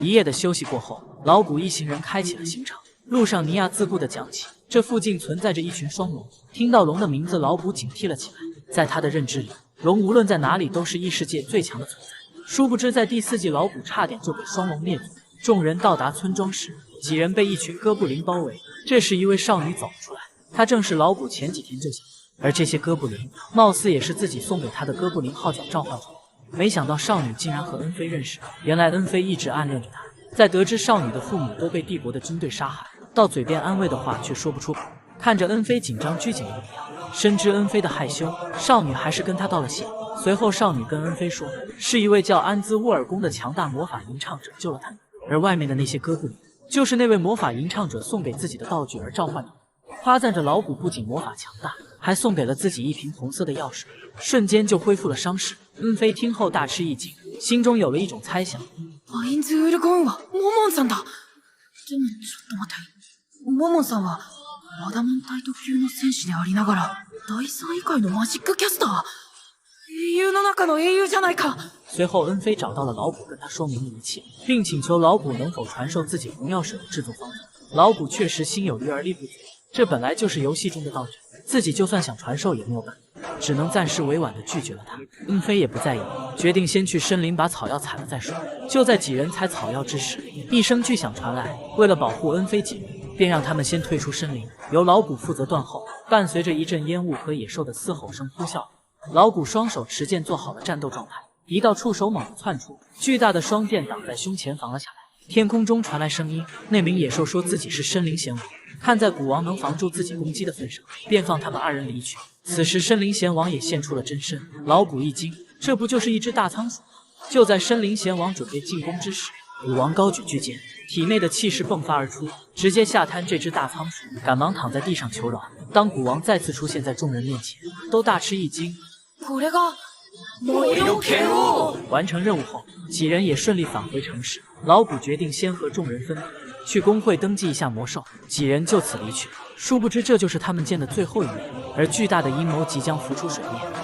一夜的休息过后，老古一行人开启了行程。路上，尼亚自顾地讲起，这附近存在着一群双龙。听到龙的名字，老古警惕了起来。在他的认知里，龙无论在哪里都是异世界最强的存在。殊不知，在第4季，老古差点就给双龙灭族。众人到达村庄时，几人被一群哥布林包围。这时，一位少女走了出来，她正是老古前几天救下的。而这些哥布林，貌似也是自己送给他的哥布林号角召唤出来。没想到少女竟然和恩妃认识，原来恩妃一直暗恋着她。在得知少女的父母都被帝国的军队杀害，到嘴边安慰的话却说不出口。看着恩妃紧张拘谨的模样，深知恩妃的害羞，少女还是跟她道了谢。随后，少女跟恩妃说，是一位叫安兹沃尔宫的强大魔法吟唱者救了她，而外面的那些哥布林，就是那位魔法吟唱者送给自己的道具而召唤的。夸赞着老古不仅魔法强大，还送给了自己一瓶红色的药水，瞬间就恢复了伤势。恩妃听后大吃一惊，心中有了一种猜想。アインズウルゴンはモモンさんだ。でもちょっと待って、モモンさんはマダモン隊特級の戦士でありながら第3位会のマジックキャスター、英雄の中の英雄じゃないか。随后，恩妃找到了老古，跟他说明了一切，并请求老古能否传授自己红药水的制作方法。老古确实心有余而力不足，这本来就是游戏中的道具，自己就算想传授也没有办法，只能暂时委婉地拒绝了他。恩妃也不在意，决定先去森林把草药采了再说。就在几人采草药之时，一声巨响传来，为了保护恩妃几人，便让他们先退出森林，由老古负责断后。伴随着一阵烟雾和野兽的嘶吼声呼啸，老古双手持剑做好了战斗状态，一道触手猛地窜出，巨大的双剑挡在胸前防了下来。天空中传来声音，那名野兽说自己是森林贤王，看在古王能防住自己攻击的份上，便放他们2人离去。此时森林贤王也现出了真身，老古一惊，这不就是一只大仓鼠吗？就在森林贤王准备进攻之时，古王高举巨剑，体内的气势迸发而出，直接吓瘫这只大仓鼠，赶忙躺在地上求饶。当古王再次出现在众人面前，都大吃一惊。これが魔色剣王。完成任务后，几人也顺利返回城市。老古决定先和众人分别，去工会登记一下魔兽。几人就此离去，殊不知这就是他们见的最后一面，而巨大的阴谋即将浮出水面。